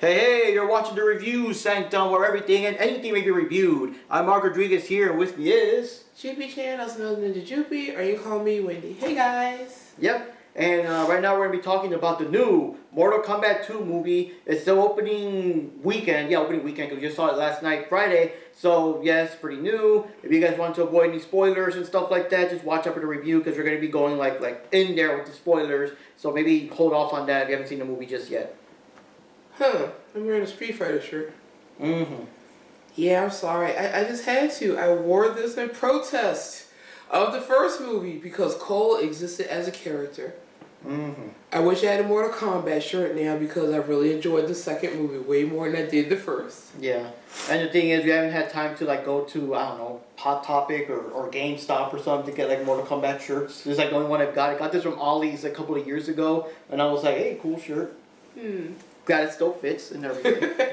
Hey, you're watching the review Sanctum, where everything and anything may be reviewed. I'm Mark Rodriguez here, and with me is... Joopy Chan, also known as Ninja Joopy, or you can call me Wendy. Hey guys! Yep, and right now we're going to be talking about the new Mortal Kombat 2 movie. It's the opening weekend, because we just saw it last night, Friday. So, yes, pretty new. If you guys want to avoid any spoilers and stuff like that, just watch out for the review, because we're going to be going like in there with the spoilers. So maybe hold off on that if you haven't seen the movie just yet. Huh, I'm wearing a Street Fighter shirt. Mm-hmm. Yeah, I'm sorry. I just had to. I wore this in protest of the first movie because Cole existed as a character. Mm-hmm. I wish I had a Mortal Kombat shirt now because I really enjoyed the second movie way more than I did the first. Yeah, and the thing is, we haven't had time to go to, I don't know, Hot Topic or GameStop or something to get Mortal Kombat shirts. This is the only one I've got. I got this from Ollie's a couple of years ago, and I was like, hey, cool shirt. Glad it still fits and everything.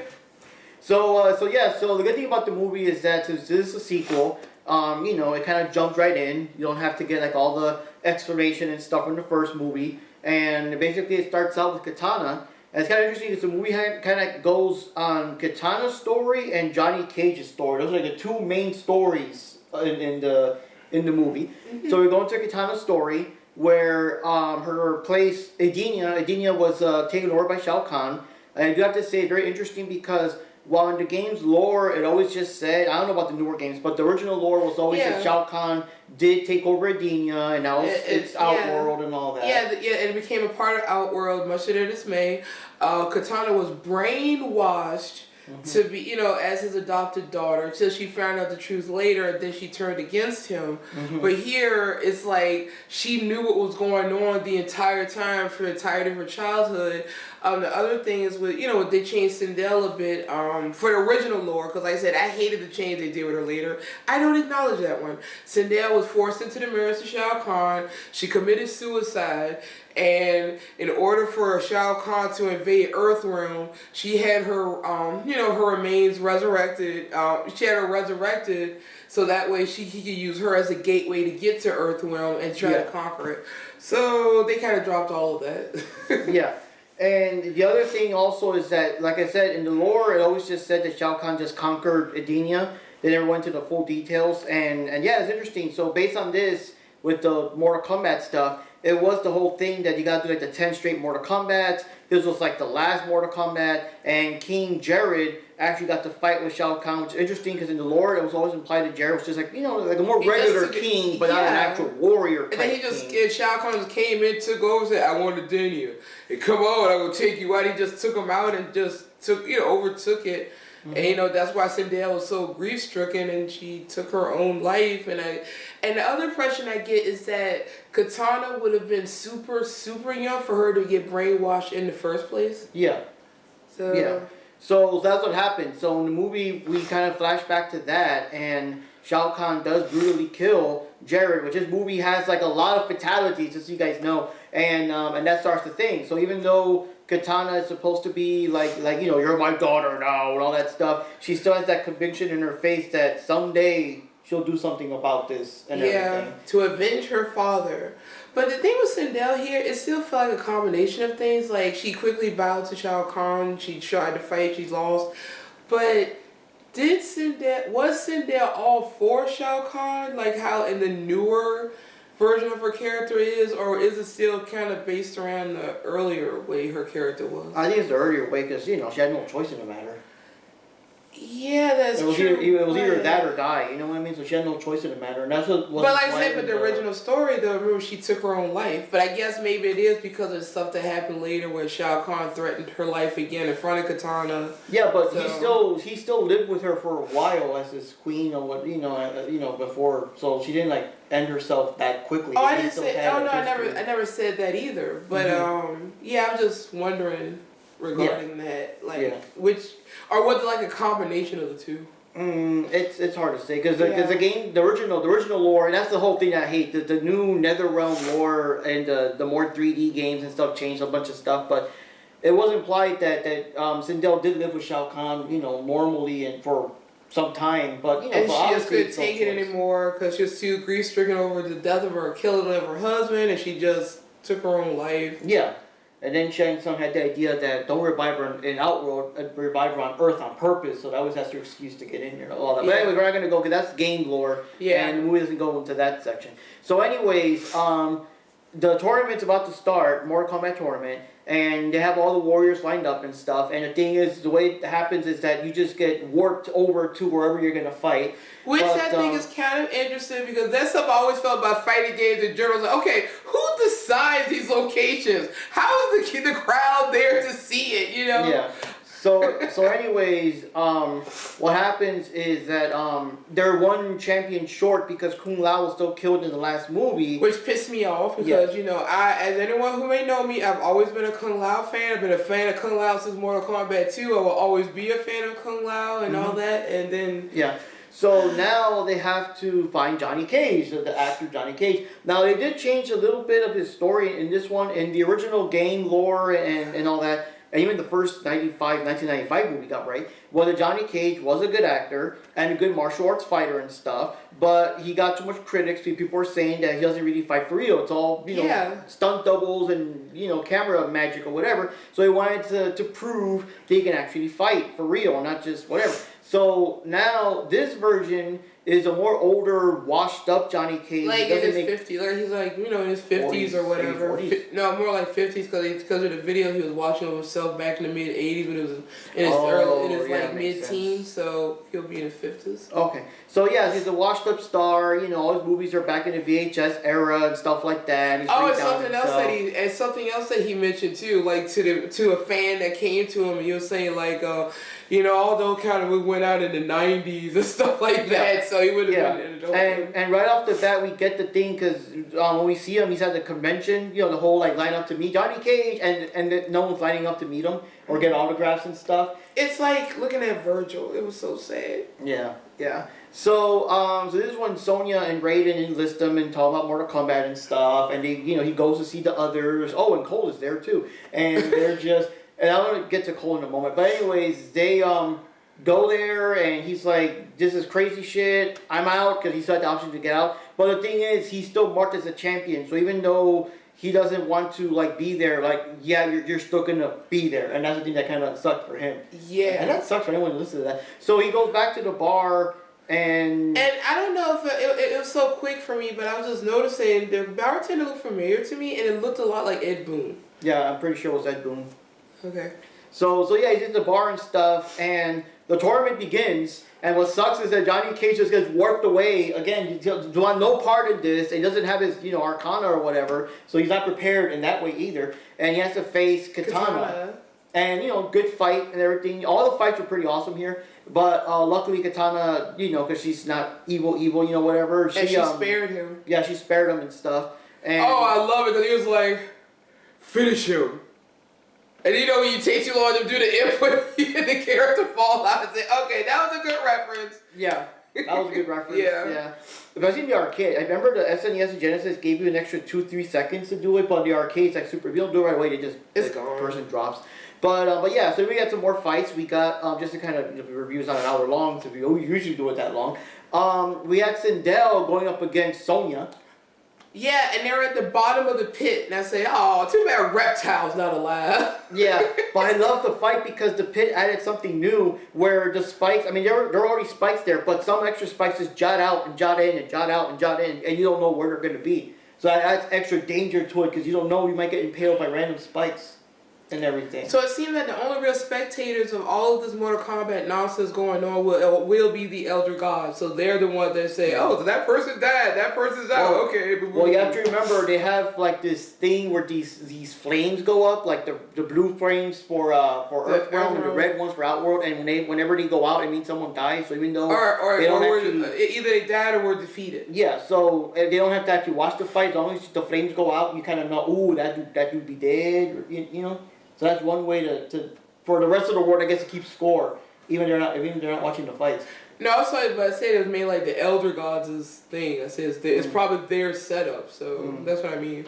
So the good thing about the movie is that since this is a sequel, it kind of jumps right in. You don't have to get all the explanation and stuff from the first movie. And basically it starts out with Katana. And it's kind of interesting because the movie kind of goes on Katana's story and Johnny Cage's story. Those are the two main stories in the movie. Mm-hmm. So we're going to Katana's story, where her place, Edenia was taken over by Shao Kahn. And I do have to say, very interesting because while in the game's lore, it always just said, I don't know about the newer games, but the original lore was always that Shao Kahn did take over Edenia, and now it's Outworld and all that. Yeah, and it became a part of Outworld, much to their dismay. Katana was brainwashed to be, as his adopted daughter, until she found out the truth later, and then she turned against him. But here, it's like she knew what was going on the entire time for the entirety of her childhood. The other thing is they changed Sindel a bit for the original lore, because like I said, I hated the change they did with her later. I don't acknowledge that one. Sindel was forced into the mirrors to Shao Kahn. She committed suicide, and in order for Shao Kahn to invade Earthrealm, she had her her remains resurrected. She had her resurrected so that way he could use her as a gateway to get to Earthrealm and try to conquer it. So they kind of dropped all of that. Yeah. And the other thing also is that, like I said, in the lore, it always just said that Shao Kahn just conquered Edenia. They never went into the full details. And yeah, it's interesting. So based on this, with the Mortal Kombat stuff, it was the whole thing that you got to do the 10 straight Mortal Kombats. This was the last Mortal Kombat. And King Jared actually got to fight with Shao Kahn, which is interesting because in the lore, it was always implied that Jared was just a more regular king, but not an actual warrior type. And then Shao Kahn just came in, took over, and said, I want Edenia. And come on, I will take you out. He just took him out and just overtook it. And that's why Sindel was so grief stricken and she took her own life. And the other impression I get is that Katana would have been super, super young for her to get brainwashed in the first place. Yeah. So that's what happened. So in the movie, we kind of flash back to that, and Shao Kahn does brutally kill Jared, which this movie has a lot of fatalities, just so you guys know, and that starts the thing. So even though Katana is supposed to be you're my daughter now and all that stuff, she still has that conviction in her face that someday she'll do something about this and everything. To avenge her father. But the thing with Sindel here, it still felt like a combination of things. She quickly bowed to Shao Kahn. She tried to fight. She lost. But was Sindel all for Shao Kahn? Like how in the newer version of her character is? Or is it still kind of based around the earlier way her character was? I think it's the earlier way because, she had no choice in the matter. Yeah, that's true. It was either that or die, you know what I mean? So she had no choice in the matter, and that's what. But like I said, with the original story, though, remember she took her own life. But I guess maybe it is because of stuff that happened later, where Shao Kahn threatened her life again in front of Katana. Yeah, but he still lived with her for a while as his queen, or what before. So she didn't end herself that quickly. Oh, I didn't say. Oh no, I never said that either. But I'm just wondering regarding that, which. Or was it a combination of the two? It's hard to say because the game, the original lore, and that's the whole thing I hate. The new NetherRealm lore and the more 3D games and stuff changed a bunch of stuff, but it was implied that Sindel did live with Shao Kahn, normally and for some time, but and she just couldn't take it anymore because she was too grief stricken over the death of her, killing of her husband, and she just took her own life. Yeah. And then Shang Tsung had the idea that don't revive her in Outworld, revive her on Earth on purpose. So that was that's her excuse to get in there. All that. But anyway, we're not gonna go because that's game lore. Yeah. And the movie doesn't go into that section. So, anyways, the tournament's about to start, Mortal Kombat tournament, and they have all the warriors lined up and stuff. And the thing is, the way it happens is that you just get warped over to wherever you're gonna fight. Which I think is kind of interesting because that's something I always felt about fighting games in general. Like, okay, who decides these locations? How is the crowd there to see it? You know? Yeah. So anyways, what happens is that they're one champion short because Kung Lao was still killed in the last movie. Which pissed me off because, you know, as anyone who may know me, I've always been a Kung Lao fan. I've been a fan of Kung Lao since Mortal Kombat 2. I will always be a fan of Kung Lao and all that. And then... Yeah. So now they have to find Johnny Cage, the actor Johnny Cage. Now they did change a little bit of his story in this one. In the original game lore and all that, and even the first 1995 movie got right, well, that Johnny Cage was a good actor and a good martial arts fighter and stuff, but he got too much critics. People were saying that he doesn't really fight for real. It's all, you know, stunt doubles and, you know, camera magic or whatever. So he wanted to prove that he can actually fight for real, not just whatever. So now this version is a more older, washed up Johnny Cage. Like in his 50s, like he's like, you know, in his 50s or whatever. No, more like 50s because of the video he was watching of himself back in the mid 80s when it was in his like mid teens. So he'll be in his 50s. Okay, so yeah, he's a washed up star. You know, all his movies are back in the VHS era and stuff like that. And and something else that he mentioned too, like to a fan that came to him and he was saying like, you know, although kind of we went out in the 90s and stuff like that, so he would have been in it. And right off the bat, we get the thing because when we see him, he's at the convention, you know, the whole like line up to meet Johnny Cage, and no one's lining up to meet him or get autographs and stuff. It's like looking at Virgil. It was so sad. Yeah, yeah. So, so this is when Sonya and Raiden enlist him and talk about Mortal Kombat and stuff, and he goes to see the others. Oh, and Cole is there too, and they're just. And I'm going to get to Cole in a moment. But anyways, they go there and he's like, this is crazy shit. I'm out because he still had the option to get out. But the thing is, he's still marked as a champion. So even though he doesn't want to like be there, like, yeah, you're still going to be there. And that's the thing that kind of sucked for him. Yeah. And that sucks for anyone to listen to that. So he goes back to the bar and I don't know if it was so quick for me, but I was just noticing the bartender looked familiar to me and it looked a lot like Ed Boon. Yeah, I'm pretty sure it was Ed Boon. Okay. So yeah, he's in the bar and stuff, and the tournament begins. And what sucks is that Johnny Cage just gets warped away again. He does want no part in this. And he doesn't have his Arcana or whatever, so he's not prepared in that way either. And he has to face Katana. And good fight and everything. All the fights were pretty awesome here. But luckily Katana, because she's not evil, whatever. She spared him. Yeah, she spared him and stuff. And I love it because he was like, finish him. And when you take too long to do the input, the character fall out and say, okay, that was a good reference. Yeah, that was a good reference. Yeah. Especially in the arcade. I remember the SNES and Genesis gave you an extra 2-3 seconds to do it, but in the arcades, like super, if you don't do it right away, the person drops. But yeah, so we got some more fights. We got, just to kind of, the review's not an hour long, so we usually do it that long. We had Sindel going up against Sonya. Yeah, and they're at the bottom of the pit, and I say, oh, too bad Reptile's not alive. Yeah, but I love the fight because the pit added something new where the spikes, I mean, there are already spikes there, but some extra spikes just jot out and jot in and jot out and jot in, and you don't know where they're going to be. So that adds extra danger to it because you don't know you might get impaled by random spikes and everything. So it seems like the only real spectators of all of this Mortal Kombat nonsense going on will be the Elder Gods. So they're the ones that say, oh, that person died, that person's out, okay. Well, you have to remember, they have like this thing where these flames go up, like the blue flames for Earthrealm and the red ones for Outworld, and whenever they go out, it means someone dies, so even though either they died or were defeated. Yeah, so they don't have to actually watch the fight, as long as the flames go out, you kind of know, ooh, that dude be dead, or, So that's one way to for the rest of the world, I guess, to keep score, even if they're not watching the fights. No, I said it was mainly like the Elder Gods' thing. I said it's probably their setup, so that's what I mean.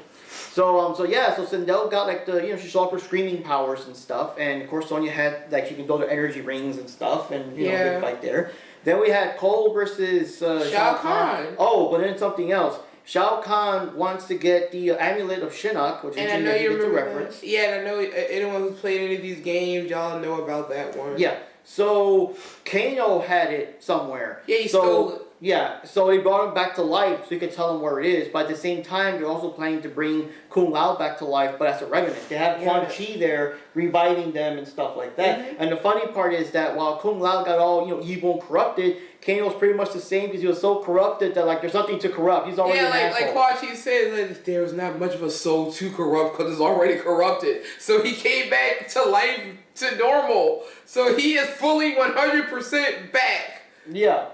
So Sindel got like she saw her screaming powers and stuff, and of course Sonya had like she can build her energy rings and stuff, and good fight there. Then we had Cole versus Shao Kahn. Oh, but then something else. Shao Kahn wants to get the amulet of Shinnok, which and is I know you a remember reference. that. Yeah, and I know anyone who's played any of these games, y'all know about that one. Yeah. So Kano had it somewhere. Yeah, he stole it. Yeah, so he brought him back to life so he could tell him where it is. But at the same time, they're also planning to bring Kung Lao back to life, but as a revenant. They have Quan Chi there reviving them and stuff like that. Mm-hmm. And the funny part is that while Kung Lao got all evil and corrupted, Kano's pretty much the same because he was so corrupted that like there's nothing to corrupt. He's already an asshole. like Quan Chi said, like, there's not much of a soul to corrupt because it's already corrupted. So he came back to life to normal. So he is fully 100% back. Yeah.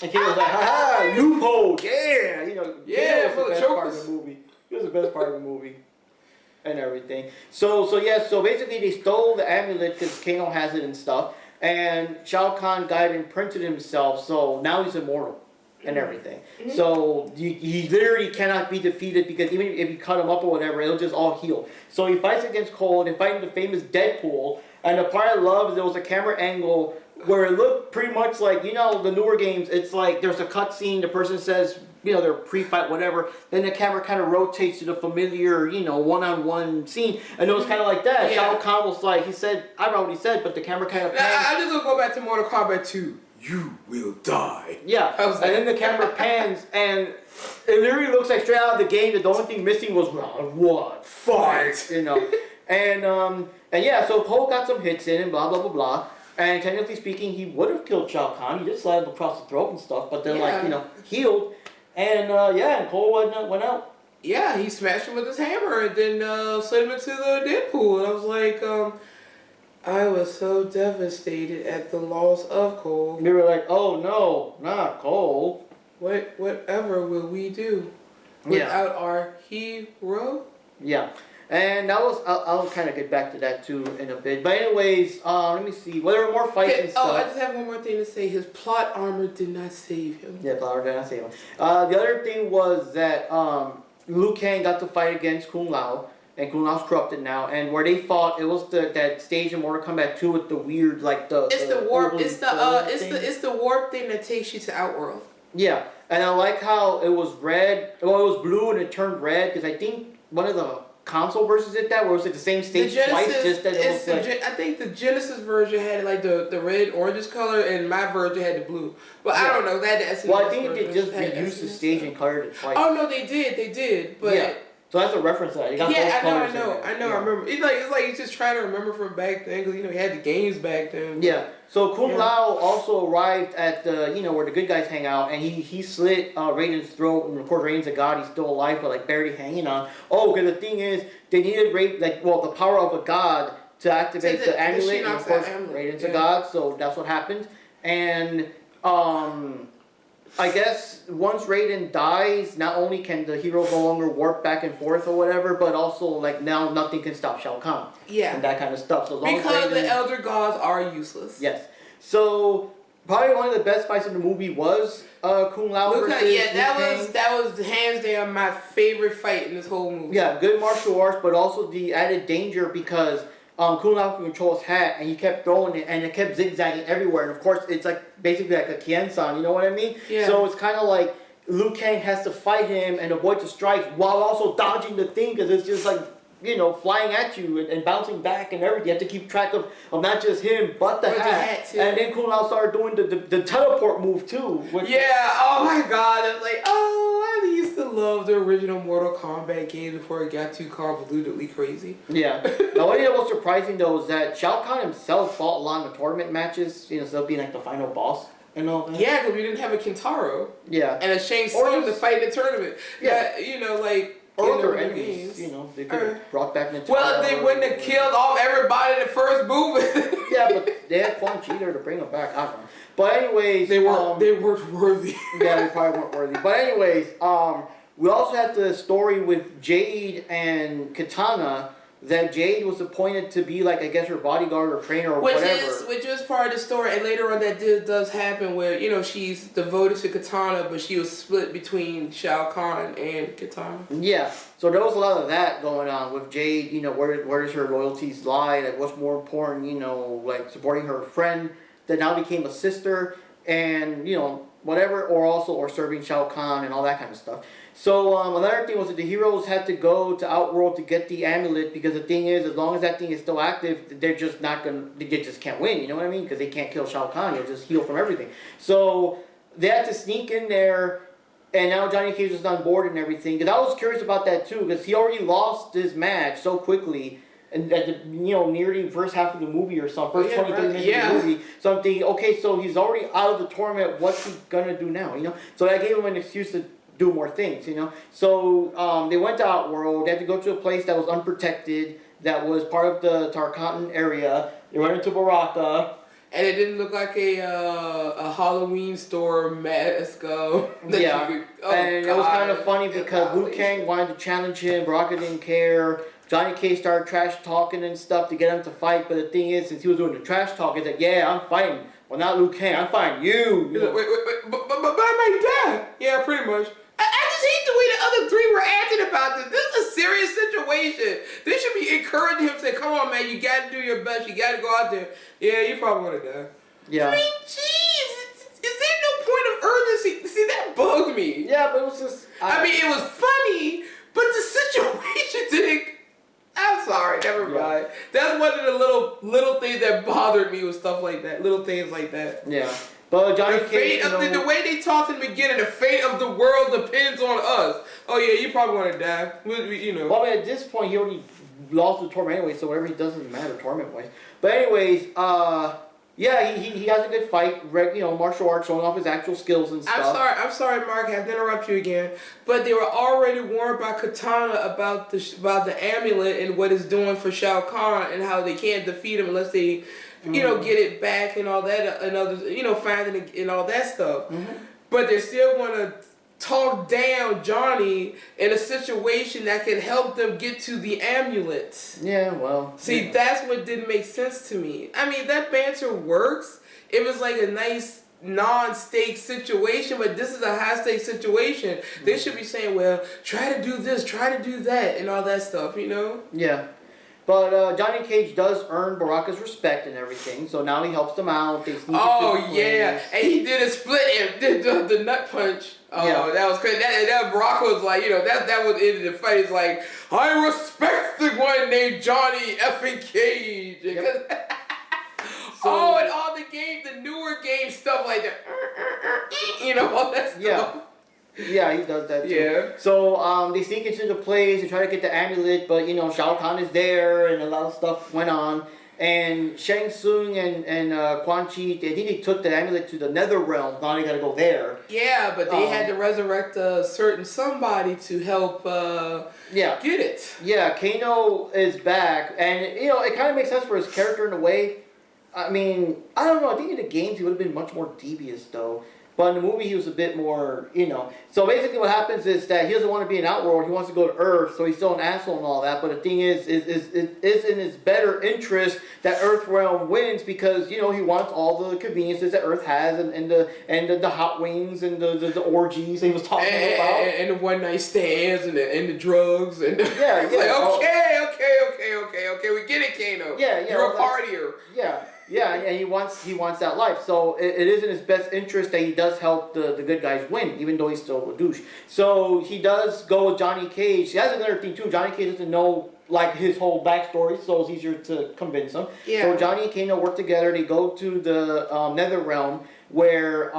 And Kano was like, ha loophole, yeah, Yeah, Kano was the best part of the movie. He was the best part of the movie. And everything. So basically they stole the amulet because Kano has it and stuff. And Shao Kahn got imprinted himself, so now he's immortal and everything. Mm-hmm. So he literally cannot be defeated because even if you cut him up or whatever, it'll just all heal. So he fights against Cole and they fight in the famous Deadpool. And the part I love is there was a camera angle where it looked pretty much like, the newer games, it's like there's a cutscene, the person says, they're pre-fight, whatever, then the camera kind of rotates to the familiar, one-on-one scene, and it was kind of like that. Yeah. Shao Kahn was like, I don't know what he said, but the camera kind of pans. I'm just going to go back to Mortal Kombat 2. You will die. Yeah, and then the camera pans, and it literally looks like straight out of the game that the only thing missing was round one, fight, And yeah, so Cole got some hits in and blah, blah, blah, blah. And technically speaking, he would have killed Shao Kahn. He just slapped him across the throat and stuff, but then, healed. And, and Cole went out. Yeah, he smashed him with his hammer and then slid him into the Deadpool. And I was like, I was so devastated at the loss of Cole. They were like, oh no, not Cole. Whatever will we do without our hero? Yeah. And that was, I'll kind of get back to that too in a bit. But anyways, let me see. Well, there were more fights and stuff. Oh, I just have one more thing to say. His plot armor did not save him. Yeah, plot armor did not save him. The other thing was that Liu Kang got to fight against Kung Lao. And Kung Lao's corrupted now. And where they fought, it was that stage in Mortal Kombat 2 with the weird, like It's the warp. It's the warp thing that takes you to Outworld. Yeah. And I like how it was red. Well, it was blue and it turned red. Because I think one of the console versions did that, where it was like the same stage twice, just that it was like... I think the Genesis version had like the red orange color, and my version had the blue. But yeah. I don't know that. Well, I think they just reused the stage and colored it twice. Oh no, they did. But yeah. So that's a reference to that. You got I know. I remember. It's like he's just trying to remember from back then because he had the games back then. Yeah. So Kung Lao also arrived at the where the good guys hang out, and he slit Raiden's throat, and of course Raiden's a god, he's still alive, but like barely hanging on. Oh, because the thing is, they needed the power of a god to activate the amulet, and of course Raiden's a god, so that's what happened. And I guess once Raiden dies, not only can the hero no longer warp back and forth or whatever, but also like now nothing can stop Shao Kahn. Yeah. And that kind of stuff. So because the elder gods are useless. Yes. So probably one of the best fights in the movie was Kung Lao versus Liu Kang. that was hands down my favorite fight in this whole movie. Yeah, good martial arts, but also the added danger because Kung Lao could control his hat, and he kept throwing it, and it kept zigzagging everywhere. And of course, it's like basically like a Kien-san, you know what I mean? Yeah. So it's kind of like Liu Kang has to fight him and avoid the strikes while also dodging the thing, because it's just like flying at you and bouncing back and everything. You have to keep track of not just him, but the hat. Too. And then Kung Lao started doing the teleport move too. Oh my god, I'm like, I used to love the original Mortal Kombat game before it got too convolutedly crazy. Yeah. Now, what was surprising though is that Shao Kahn himself fought a lot in the tournament matches, so being like the final boss. And all that. Yeah, because we didn't have a Kintaro. Yeah. And a Shang Tsung to fight in the tournament. Yeah. Or other enemies, they could have brought back Nintendo. Well, they wouldn't have killed off everybody in the first movie. Yeah, but they had Quan Chi there to bring them back. I don't know. But anyways, they weren't worthy. Yeah, they probably weren't worthy. But anyways, we also had the story with Jade and Katana. That Jade was appointed to be like, I guess, her bodyguard or trainer or whatever. Which is part of the story, and later on that does happen where, she's devoted to Katana, but she was split between Shao Kahn and Katana. Yeah, so there was a lot of that going on with Jade, where does her loyalties lie, like what's more important, like supporting her friend that now became a sister, and whatever, or serving Shao Kahn and all that kind of stuff. So another thing was that the heroes had to go to Outworld to get the amulet, because the thing is, as long as that thing is still active, they're just not gonna, they just can't win. You know what I mean? Because they can't kill Shao Kahn. He'll just heal from everything. So they had to sneak in there, and now Johnny Cage was on board and everything. Because I was curious about that too, because he already lost his match so quickly. And at the near the first half of the movie or something, first 20, 30 minutes of the movie. So I'm thinking, okay, so he's already out of the tournament. What's he gonna do now? So that gave him an excuse to do more things. So they went to Outworld. They had to go to a place that was unprotected, that was part of the Tarkatan area. They went into Baraka. And it didn't look like a Halloween store mask. Yeah, and it was kind of funny because Liu Kang wanted to challenge him. Baraka didn't care. Johnny Cage started trash talking and stuff to get him to fight, but the thing is, since he was doing the trash talk, he's like, yeah, I'm fighting. Well, not Liu Kang, I'm fighting you. Like, wait, but I'm my dad. Yeah, pretty much. I just hate the way the other three were acting about this. This is a serious situation. They should be encouraging him, say, come on, man, you gotta do your best. You gotta go out there. Yeah, you probably gonna die. Yeah. I mean, jeez, is there no point of urgency? See, that bugged me. Yeah, but it was just... I mean, it was funny, but the situation didn't... I'm sorry, never mind. That's one of the little things that bothered me with stuff like that. Little things like that. Yeah. But Johnny Cage, the way they talked in the beginning, the fate of the world depends on us. Oh yeah, you probably want to die. Well, I mean, at this point, he already lost the tournament anyway, so whatever he does doesn't matter tournament-wise. But anyways, yeah, he has a good fight. Martial arts, showing off his actual skills and stuff. I'm sorry, Mark. I have to interrupt you again. But they were already warned by Katana about the amulet and what it's doing for Shao Kahn, and how they can't defeat him unless they, get it back and all that, and others, find it and all that stuff. Mm-hmm. But they're still going to talk down Johnny in a situation that can help them get to the amulet. Yeah, well. See, that's what didn't make sense to me. I mean, that banter works. It was like a nice non-stake situation, but this is a high-stake situation. Mm-hmm. They should be saying, well, try to do this, try to do that, and all that stuff, Yeah. But Johnny Cage does earn Baraka's respect and everything, so now he helps them out. They sneak yeah, and he did a split and did the nut punch. Oh, yeah. That was crazy. That Baraka was like, that was the end of the fight. It's like, I respect the one named Johnny effing Cage. Yep. So, and all the newer game stuff like that, all that stuff. Yeah. Yeah, he does that too. Yeah. So they sneak into the place and try to get the amulet, but Shao Kahn is there, and a lot of stuff went on. And Shang Tsung and Quan Chi, I think they took the amulet to the Nether Realm. Now they gotta go there. Yeah, but they had to resurrect a certain somebody to help get it. Yeah, Kano is back, and it kind of makes sense for his character in a way. I mean, I don't know. I think in the games he would have been much more devious though. But in the movie, he was a bit more, So basically what happens is that he doesn't want to be in Outworld. He wants to go to Earth, so he's still an asshole and all that. But the thing is it is in his better interest that Earthrealm wins, because, he wants all the conveniences that Earth has, and the hot wings and the orgies he was talking about. And the one-night stands and the drugs. And yeah. Okay, we get it, Kano. Yeah. You're a partier. Yeah, and he wants that life. So it is in his best interest that he does help the good guys win, even though he's still a douche. So he does go with Johnny Cage. That's another thing too. Johnny Cage doesn't know his whole backstory, so it's easier to convince him. Yeah. So Johnny and Kano work together. They go to the Nether Realm, where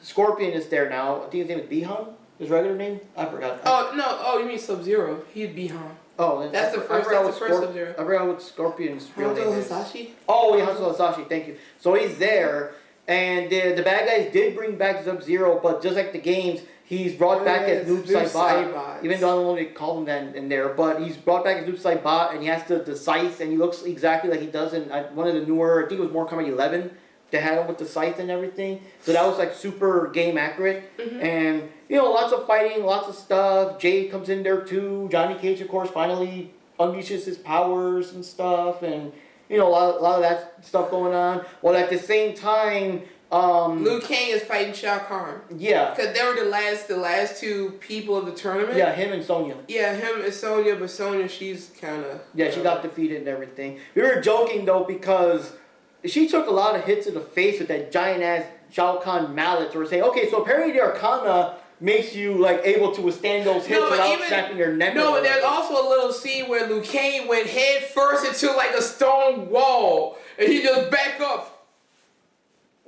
Scorpion is there now. I think his name is Bihan. His regular name? I forgot. Oh no! Oh, you mean Sub-Zero? He'd Bihan. Oh, that's the first Sub-Zero. I forgot what Scorpion's real name is. Hasashi? Oh, yeah, Hasashi, thank you. So he's there, and the bad guys did bring back Sub-Zero, but just like the games, he's brought back as Noob Saibot, even though I don't know what they call him then in there, but he's brought back as Noob Saibot, and he has the scythe, and he looks exactly like he does in one of the newer, I think it was Mortal Kombat 11, they had him with the scythe and everything. So that was super game accurate. Mm-hmm. And, lots of fighting, lots of stuff. Jade comes in there too. Johnny Cage, of course, finally unleashes his powers and stuff. And, a lot of that stuff going on. Well, at the same time... Liu Kang is fighting Shao Kahn. Yeah. Because they were the last two people of the tournament. Yeah, him and Sonya. Yeah, him and Sonya, but Sonya, she's kind of... Yeah, she got defeated and everything. We were joking, though, because... she took a lot of hits to the face with that giant ass Shao Kahn mallet. Or say, okay, so apparently the Arcana makes you like able to withstand those hits without snapping your neck. No, but there's also a little scene where Liu Kang went head first into like a stone wall, and he just back up.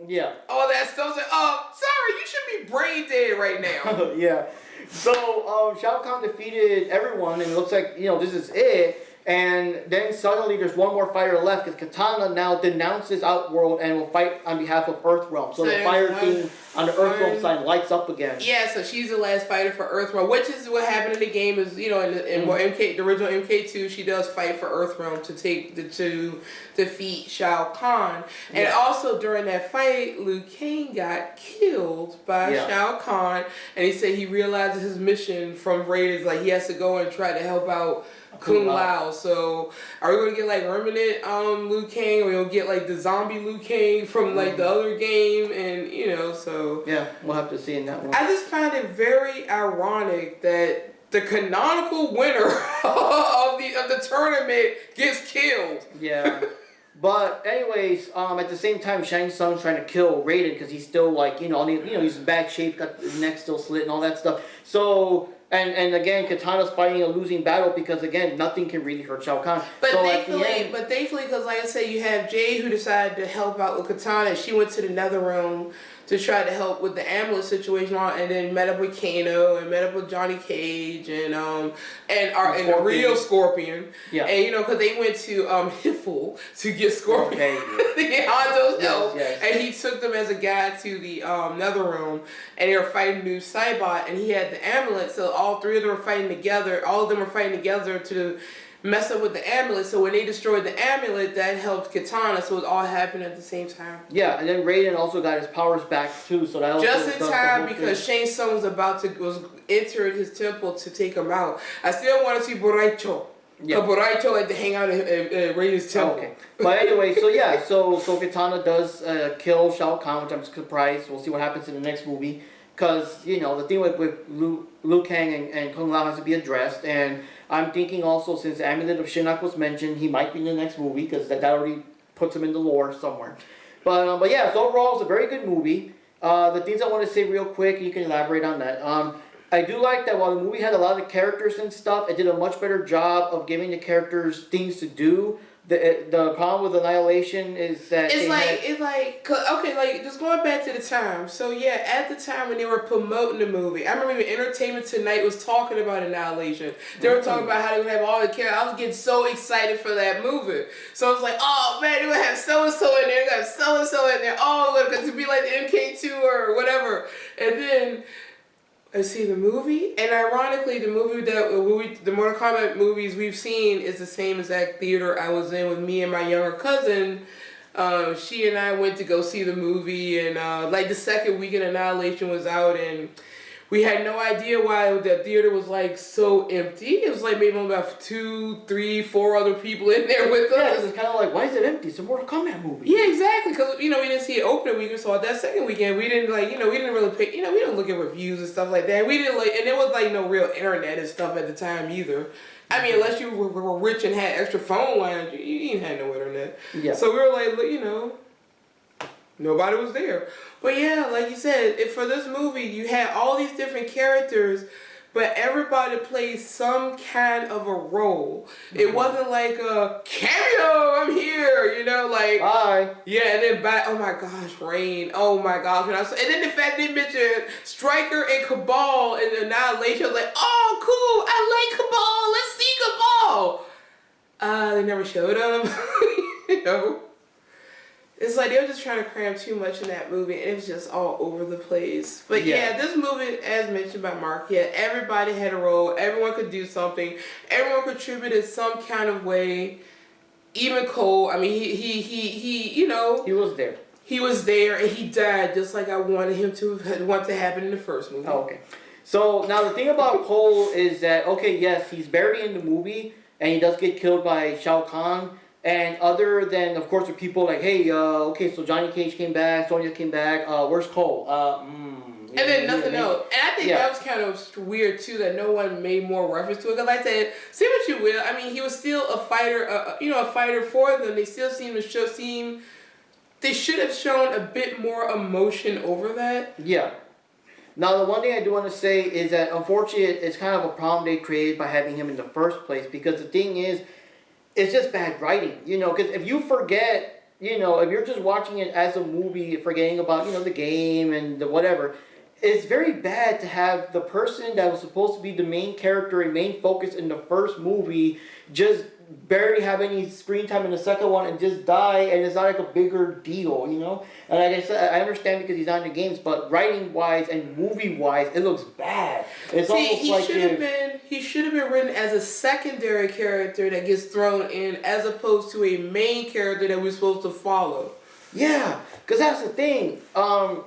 Yeah. All that stuff. Like, sorry, you should be brain dead right now. Yeah. So Shao Kahn defeated everyone, and it looks like this is it. And then suddenly there's one more fighter left because Katana now denounces Outworld and will fight on behalf of Earthrealm. So the fire thing on the Earthrealm side lights up again. Yeah, so she's the last fighter for Earthrealm, which is what happened in the game. Is in the original MK2, she does fight for Earthrealm to defeat Shao Kahn. And also during that fight, Liu Kang got killed by Shao Kahn, and he said he realizes his mission from Raid is like he has to go and try to help out Kung Lao. So are we gonna get like Remnant Liu Kang, or we gonna get like the zombie Liu Kang from like the other game? And so yeah, we'll have to see in that one. I just find it very ironic that the canonical winner of the tournament gets killed. Yeah. But anyways, at the same time, Shang Tsung's trying to kill Raiden because he's still like he's in bad shape, got his neck still slit and all that stuff. So and again, Katana's fighting a losing battle because again, nothing can really hurt Shao Kahn. But so thankfully, because like I said, you have Jade who decided to help out with Katana. She went to the Nether Realm to try to help with the amulet situation, and then met up with Kano and met up with Johnny Cage and the real Scorpion. Yeah. And because they went to Hiffle to get Scorpion to get Hanzo's help, and he took them as a guide to the Nether Realm, and they were fighting new Cybot, and he had the amulet, so all three of them were fighting together. All of them were fighting together to mess up with the amulet. So when they destroyed the amulet, that helped Katana. So it all happened at the same time. Yeah, and then Raiden also got his powers back too. So that just in time because Shang Tsung was entered his temple to take him out. I still want to see Boraicho. Yeah. Boraicho like to hang out at Raiden's temple. Okay. But anyway, so Katana does kill Shao Kahn, which I'm surprised. We'll see what happens in the next movie. Because, the thing with Liu Kang and Kung Lao has to be addressed. And I'm thinking also, since the Amulet of Shinnok was mentioned, he might be in the next movie. Because that already puts him in the lore somewhere. But yeah, so overall, it's a very good movie. The things I want to say real quick, you can elaborate on that. I do like that while the movie had a lot of characters and stuff, it did a much better job of giving the characters things to do. The problem with Annihilation is that just going back to the time. So yeah, at the time when they were promoting the movie, I remember even Entertainment Tonight was talking about Annihilation. They were talking about how they would have all the characters. I was getting so excited for that movie. So I was like, oh man, they would have so and so in there, they got so and so in there. Oh, look, to be like the MK2 or whatever. And then I see the movie, and ironically, the Mortal Kombat movies we've seen is the same exact theater I was in with me and my younger cousin. She and I went to go see the movie, and the second weekend Annihilation was out, and we had no idea why the theater was like so empty. It was like maybe about 2, 3, 4 other people in there with us. Yeah, it's kind of like, why is it empty? It's a Mortal Kombat movie. Yeah, exactly. Because we didn't see it opening weekend, so that second weekend we didn't we didn't really pay. We didn't look at reviews and stuff like that. We didn't and there was no real internet and stuff at the time either. I mean, unless you were rich and had extra phone lines, you didn't have no internet. Yeah. So we were like, nobody was there. But yeah, like you said, for this movie, you had all these different characters, but everybody plays some kind of a role. Mm-hmm. It wasn't like a cameo, I'm here, bye. Yeah, and then bye, oh my gosh, Rain, oh my gosh. And then the fact they mentioned Stryker and Cabal in the Annihilation, I was like, oh cool, I like Cabal, let's see Cabal. They never showed them, It's like they were just trying to cram too much in that movie, and it was just all over the place. But yeah, this movie, as mentioned by Mark, everybody had a role. Everyone could do something. Everyone contributed some kind of way. Even Cole, I mean, he was there. He was there, and he died just like I wanted him to happen in the first movie. Oh, okay. So now the thing about Cole is that yes, he's barely in the movie, and he does get killed by Shao Kahn. And other than, of course, the people like, hey, so Johnny Cage came back, Sonya came back, where's Cole? And then nothing else. And I think that was kind of weird, too, that no one made more reference to it. Because I said, say what you will, I mean, he was still a fighter, a fighter for them. They still seem they should have shown a bit more emotion over that. Yeah. Now, the one thing I do want to say is that, unfortunately, it's kind of a problem they created by having him in the first place. Because the thing is, it's just bad writing. You know, because if you forget, you know, if you're just watching it as a movie, forgetting about, you know, the game and the whatever, it's very bad to have the person that was supposed to be the main character and main focus in the first movie just barely have any screen time in the second one and just die, and it's not like a bigger deal, you know? And like I said, I understand because he's not in the games, but writing wise and movie wise, it looks bad. It's almost he should have been written as a secondary character that gets thrown in, as opposed to a main character that we're supposed to follow. Yeah, because that's the thing.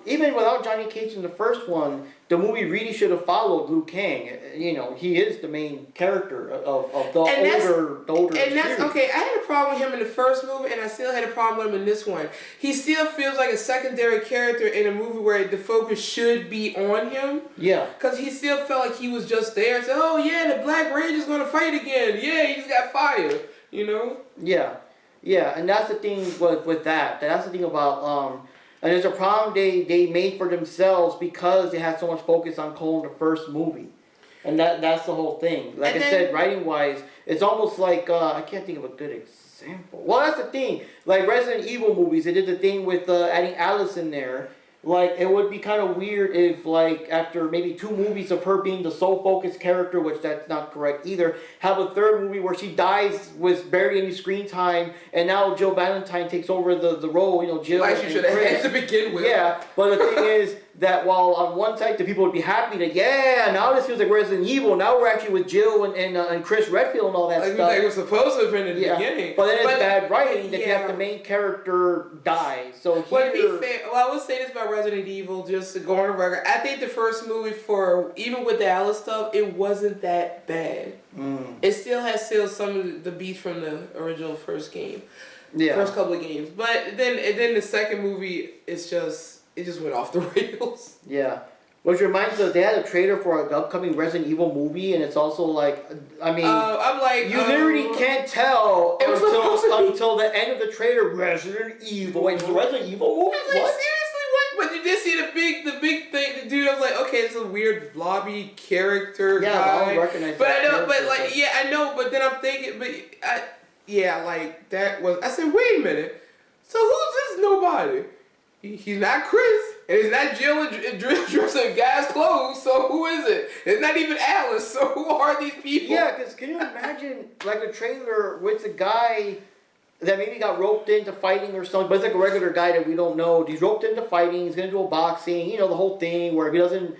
Even without Johnny Cage in the first one, the movie really should have followed Liu Kang. You know, he is the main character of the older And that's series. okay. I had a problem with him in the first movie, and I still had a problem with him in this one. He still feels like a secondary character in a movie where the focus should be on him. Yeah. Because he still felt like he was just there and said, oh yeah, the Black Ranger's going to fight again. Yeah, he just got fired. You know? Yeah. Yeah, and that's the thing with that. That's the thing about and there's a problem they made for themselves because they had so much focus on Cole in the first movie, and that's the whole thing. Like I said, writing wise, it's almost like I can't think of a good example. Well, that's the thing. Like Resident Evil movies, they did the thing with adding Alice in there. Like, it would be kind of weird if, like, after maybe 2 movies of her being the sole focused character, which that's not correct either, have a third movie where she dies with barely any screen time, and now Jill Valentine takes over the role, you know, Jill. Like she should have had to begin with. Yeah, but the thing is that while on one side the people would be happy that, yeah, now this feels like Resident Evil, now we're actually with Jill and Chris Redfield and all that like stuff. Like we were supposed to have been in the beginning. But then it's bad writing that you have the main character die. So here, well, to be fair, well, I would say this about Resident Evil, just to go on the record. I think the first movie, for even with the Alice stuff, it wasn't that bad. It still has some of the beats from the original first game. Yeah. First couple of games. But then the second movie, it just went off the rails. Yeah. Which reminds us, they had a trailer for an upcoming Resident Evil movie, and it's also like, I mean, I'm like, you literally can't tell until the end of the trailer. Resident Evil. Wait, it's a Resident Evil movie? Like, what? Seriously, what? But you did see the big thing, the dude. I was like, okay, it's a weird blobby character guy. I don't recognize. But I know, but like, yeah, I know. But then I'm thinking, like that was. I said, wait a minute. So who's this nobody? He's not Chris, and it's not Jill dressed in guy's clothes, so who is it? It's not even Alice, so who are these people? Yeah, because can you imagine, like, a trailer with a guy that maybe got roped into fighting or something, but it's like a regular guy that we don't know. He's roped into fighting, he's going to do a boxing, you know, the whole thing, where if he doesn't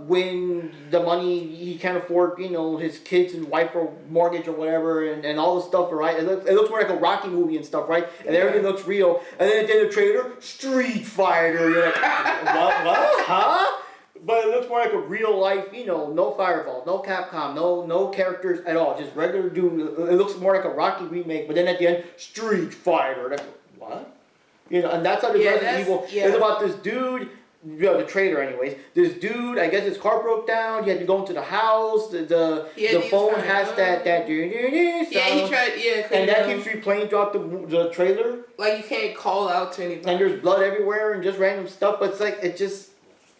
win the money, he can't afford, you know, his kids and wife or mortgage or whatever, and all the stuff, right? It looks more like a Rocky movie and stuff, right? And everything looks real. And then at the end of the trailer, Street Fighter. You're like, what? Huh? But it looks more like a real life, you know, no Fireball, no Capcom, no characters at all, just regular dude. It looks more like a Rocky remake, but then at the end, Street Fighter. Like, what? You know, and that's how the Resident Evil is about this dude. Yeah, the trailer anyways. This dude, I guess his car broke down. He had to go into the house. The phone has that sound. Yeah, he tried. And that keeps replaying throughout the trailer. Like, you can't call out to anybody. And there's blood everywhere and just random stuff. But it's like, it just.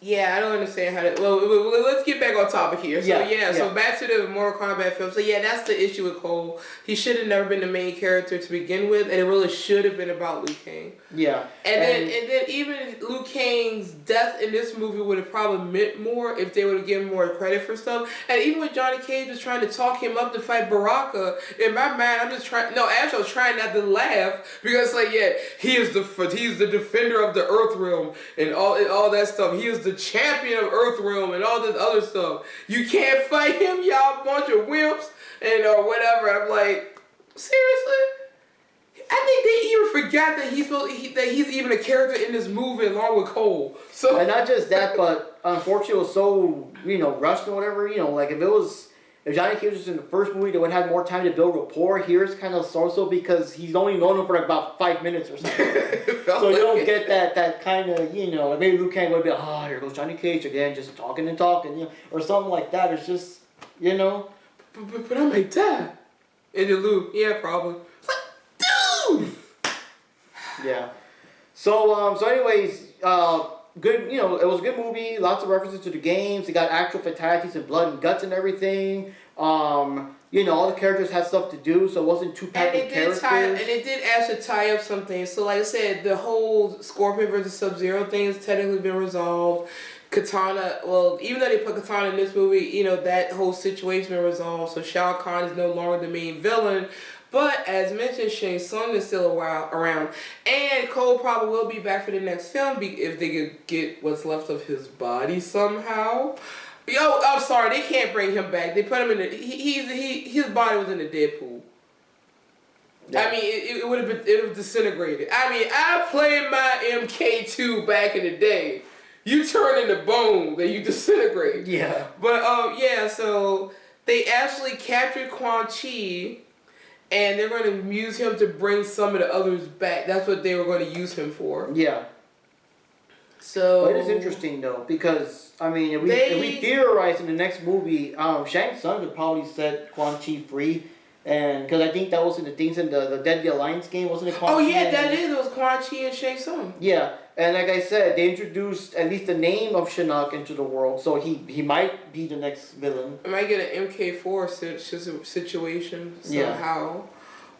Yeah, I don't understand how to. Well, let's get back on topic here. So so back to the Mortal Kombat film. So yeah, that's the issue with Cole. He should have never been the main character to begin with, and it really should have been about Liu Kang. Yeah. And then even Liu Kang's death in this movie would have probably meant more if they would have given more credit for stuff. And even when Johnny Cage was trying to talk him up to fight Baraka, in my mind, I was trying not to laugh because he's the defender of the Earth Realm and all that stuff. He is the champion of Earthrealm and all this other stuff. You can't fight him, y'all bunch of wimps and whatever. I'm like, seriously? I think they even forgot that he's even a character in this movie along with Cole. So and not just that, but unfortunately it was so rushed or whatever. Like if Johnny Cage was in the first movie, they would have more time to build rapport. Here it's kind of so because he's only known him for about 5 minutes or something. So you don't get that kind of, maybe Liu Kang would be, here goes Johnny Cage again, just talking, or something like that. It's just, But I'm like, Dad. And then Luke, yeah, probably. It's like, dude! Yeah. So anyways, good. You know, it was a good movie. Lots of references to the games. They got actual fatalities and blood and guts and everything. You know, all the characters had stuff to do, so it wasn't too packed with characters. And it did actually tie up some things. So, like I said, the whole Scorpion versus Sub-Zero thing has technically been resolved. Katana, well, even though they put Katana in this movie, you know, that whole situation been resolved. So Shao Kahn is no longer the main villain. But as mentioned, Shang Tsung is still around. And Cole probably will be back for the next film if they could get what's left of his body somehow. Yo, I'm sorry, they can't bring him back. They put him in the his body was in the Deadpool. Yeah. I mean, it would have disintegrated. I mean, I played my MK2 back in the day. You turn into bone, then you disintegrate. Yeah. But yeah, so they actually captured Quan Chi, and they're going to use him to bring some of the others back. That's what they were going to use him for. Yeah. So but it is interesting though, because I mean, if we theorize in the next movie, Shang Tsung could probably set Quan Chi free, and because I think that was in the things in the Deadly Alliance game, wasn't it? Oh yeah, it was Quan Chi and Shang Tsung. Yeah, and like I said, they introduced at least the name of Shinnok into the world, so he might be the next villain. I might get an MK4 situation somehow. Yeah.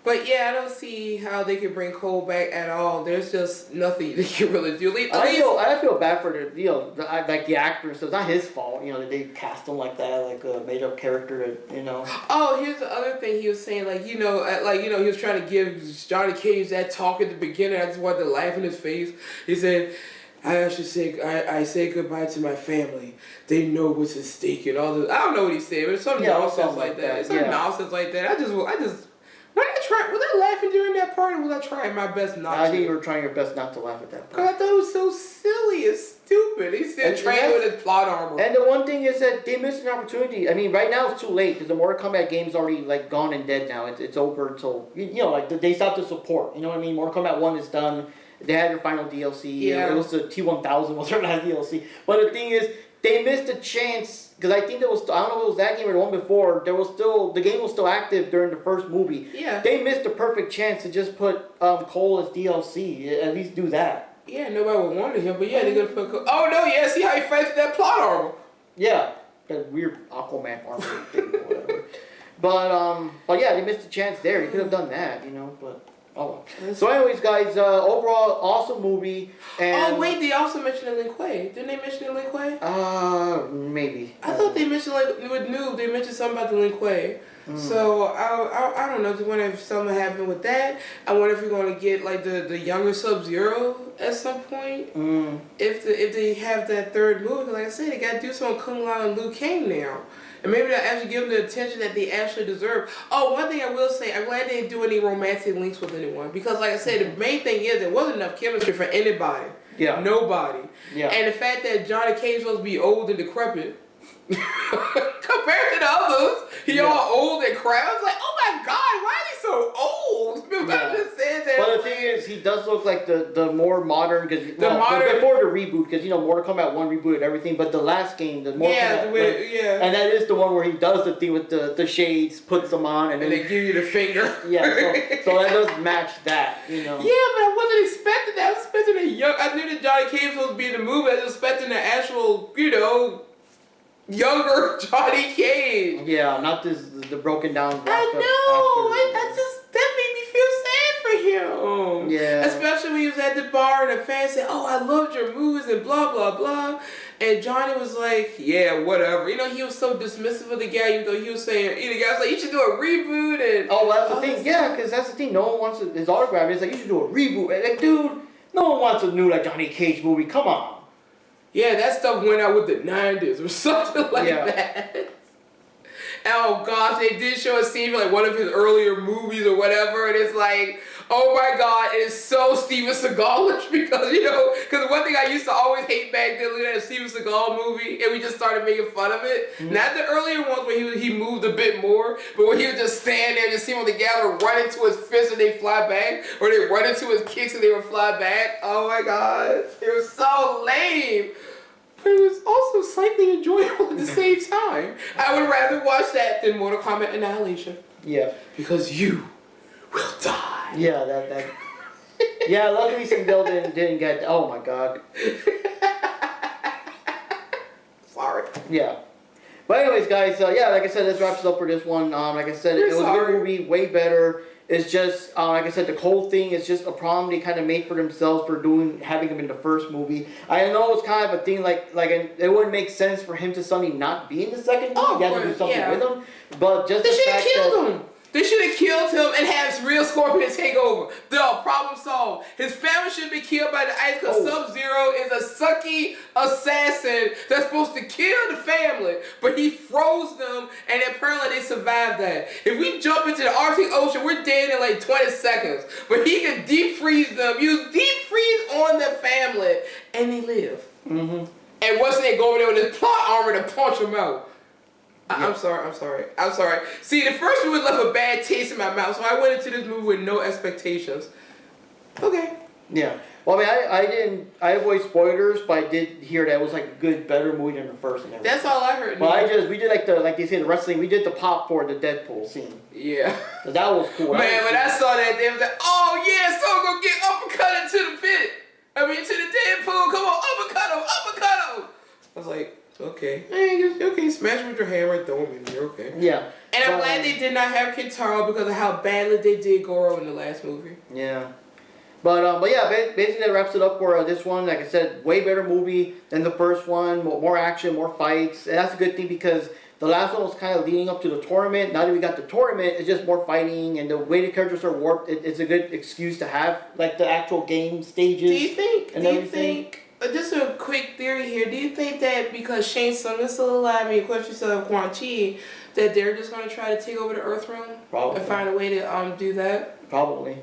But yeah, I don't see how they can bring Cole back at all. There's just nothing they can really do. I feel bad for like the actor, so it's not his fault, you know, that they cast him like that, like a made up character, you know. Oh, here's the other thing he was saying, he was trying to give Johnny Cage that talk at the beginning. I just wanted to laugh in his face. He said, I say goodbye to my family. They know what's at stake and all this. I don't know what he said, but it's some nonsense like that. It's some nonsense like that. I just. Was I laughing during that part, or was I trying my best not to? I think you were trying your best not to laugh at that part. Because I thought it was so silly and stupid. He said train with his plot armor. And the one thing is that they missed an opportunity. I mean, right now it's too late because the Mortal Kombat game's already gone and dead now. It's over until they stopped the support. You know what I mean? Mortal Kombat 1 is done. They had their final DLC. Yeah. It was the T1000 was their last DLC. But the thing is, they missed a chance. Because I think I don't know if it was that game or the one before, the game was still active during the first movie. Yeah. They missed a perfect chance to just put Cole as DLC. At least do that. Yeah, nobody would want him, but yeah, they're going to put Cole. Oh, no, yeah, see how he fights with that plot armor. Yeah, that weird Aquaman armor thing or whatever. But yeah, they missed a chance there. They could have done that, but... Oh. So anyways, guys, overall, awesome movie. And wait, they also mentioned Lin Kuei. Didn't they mention Lin Kuei? Maybe. I thought they mentioned, with Noob, they mentioned something about the Lin Kuei. So, I don't know. I wonder if something happened with that. I wonder if we're going to get, the younger Sub-Zero at some point. If they have that third movie. Because, like I said, they got to do something with Kung Lao and Liu Kang now. And maybe they'll actually give them the attention that they actually deserve. Oh, one thing I will say, I'm glad they didn't do any romantic links with anyone. Because, like I said, the main thing is there wasn't enough chemistry for anybody. Yeah. Nobody. Yeah. And the fact that Johnny Cage was supposed to be old and decrepit, compared to the others, he all old and crap. I was like, oh my God, why is he so old? I just said that. But the thing is, he does look like the more modern, because before the reboot, because Mortal Kombat 1 rebooted everything, but the last game, the Mortal Kombat, and that is the one where he does the thing with the shades, puts them on, and then they give you the finger. Yeah, so that does match that, Yeah, but I wasn't expecting that. I was expecting I knew that Johnny Cage was supposed to be in the movie. I was expecting the actual, younger Johnny Cage. Yeah, not the broken down. I know. That made me feel sad for him. Yeah. Especially when he was at the bar and the fans said, "Oh, I loved your movies," and blah blah blah. And Johnny was like, "Yeah, whatever." He was so dismissive of the guy, even though he was saying, the guy was like, "You should do a reboot." And that's the thing. Yeah, because that's the thing. No one wants his autograph. It's like, you should do a reboot. Like, dude, no one wants a new Johnny Cage movie. Come on. Yeah, that stuff went out with the 90s or something like that. Oh gosh, they did show a scene from one of his earlier movies or whatever, and it's like, oh my God, it is so Steven Seagalish because because one thing I used to always hate back then, looking at a Steven Seagal movie, and we just started making fun of it. Not the earlier ones where he moved a bit more, but when he would just stand there and just see when the guy would run into his fists and they fly back, or they run into his kicks and they would fly back. Oh my God, it was so lame. But it was also slightly enjoyable at the same time. I would rather watch that than Mortal Kombat Annihilation. Yeah. Because you will die. Yeah, that Yeah, luckily Sindel didn't get. Oh my god. Sorry. Yeah. But anyways, guys, yeah, like I said, this wraps up for this one. Like I said, You're it was a sorry. good movie, way better. It's just, like I said, the Cole thing is just a problem they kind of made for themselves for having him in the first movie. I know it's kind of a thing, it wouldn't make sense for him to suddenly not be in the second movie. Oh, You had to do something yeah. with him. But just They the should have fact killed that, him. They should have killed him and have real Scorpion take over. No, problem solved. His family should be killed by the ice because Sub-Zero is a sucky assassin that's supposed to kill the family, but he froze them and apparently they survived that. If we jump into the Arctic Ocean, we're dead in like 20 seconds. But he can deep freeze them, use deep freeze on the family, and they live. Mm-hmm. And once they go over there with his plot armor to punch them out. Yeah. I'm sorry. See, the first movie left a bad taste in my mouth, so I went into this movie with no expectations. Okay. Yeah. Well, I mean, I avoid spoilers, but I did hear that it was like a good, better movie than the first and everything. That's all I heard. But we did like they say the wrestling, we did the pop for the Deadpool scene. Yeah. So that was cool. Man, when I saw that, they was like, oh yeah, so gonna get uppercutted to the pit. I mean, to the Deadpool, come on, uppercut him. I was like, okay. Okay, smash him with your hammer, throw him in there, okay. Yeah. And I'm glad they did not have Kintaro because of how badly they did Goro in the last movie. Yeah. But yeah, basically that wraps it up for this one. Like I said, way better movie than the first one. More action, more fights. And that's a good thing because the last one was kind of leading up to the tournament. Now that we got the tournament, it's just more fighting. And the way the characters are warped, it's a good excuse to have like the actual game stages. Do you everything. think, just a quick theory here, do you think that because Shang Tsung is still alive and you question yourself Quan Chi, that they're just going to try to take over the Earth Realm? Probably. And find a way to do that? Probably.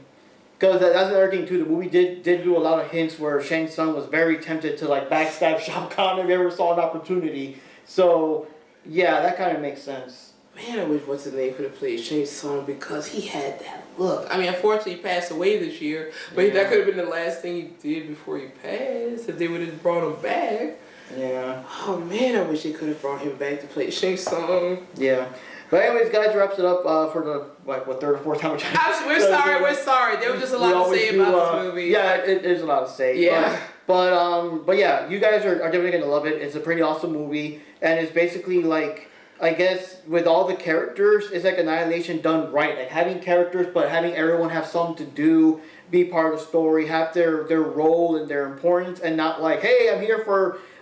Because that's another thing too. The movie did do a lot of hints where Shang Tsung was very tempted to like backstab Shao Kahn if he ever saw an opportunity. So yeah, that kind of makes sense. Man, I wish what's his name could have played Shang Tsung because he had that look. I mean, unfortunately, he passed away this year, but that could have been the last thing he did before he passed. If they would have brought him back. Yeah. Oh man, I wish they could have brought him back to play Shang Tsung. Yeah. But anyways, guys, wraps it up for the third or fourth time. We're sorry. There was just a lot to say about this movie. Yeah, there's a lot to say. Yeah. But yeah, you guys are definitely gonna love it. It's a pretty awesome movie, and it's basically like, I guess with all the characters, it's like Annihilation done right. Like having characters, but having everyone have something to do, be part of the story, have their role and their importance, and not like, hey,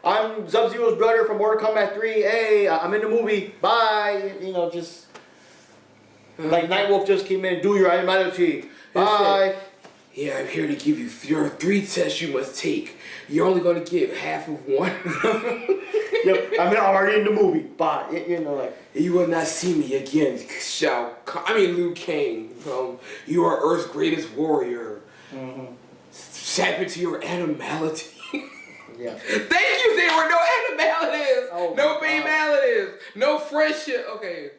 I'm Sub-Zero's brother from Mortal Kombat 3. Hey, I'm in the movie. Bye. You know, just like Nightwolf just came in. Do your animality. Bye. Yeah, I'm here to give you your 3 tests you must take. You're only going to get half of one. Yep, I'm already in the movie. Bye. You know, like. You will not see me again, Liu Kang. You are Earth's greatest warrior. Mm-hmm. Sap into your animality. Yeah. Thank you, there were no animalities. No banalities. No friendship. Okay.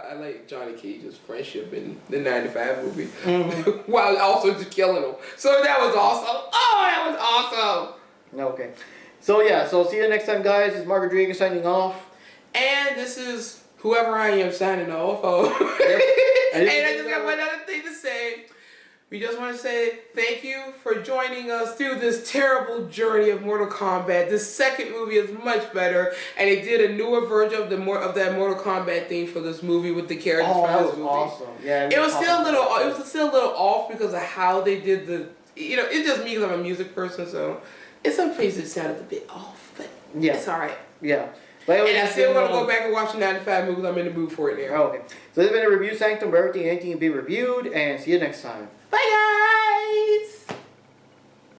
I like Johnny Cage's friendship in the 95 movie. Mm-hmm. While also just killing him. So that was awesome. Oh, that was awesome. Okay. So yeah, see you next time, guys. It's Mark Rodriguez signing off. And this is whoever I am signing off. Oh. Yep. And I just got one other thing to say. We just want to say thank you for joining us through this terrible journey of Mortal Kombat. This second movie is much better, and they did a newer version of that Mortal Kombat theme for this movie with the characters from that this was movie. awesome. Yeah, it was still a little off because of how they did the. It's just me because I'm a music person, so in some places it sounded a bit off, but it's all right. Yeah. And I still want to go back and watch the 95 movies. I'm in the mood for it now. Okay. So this has been a review Sanctum where anything can be reviewed, and see you next time.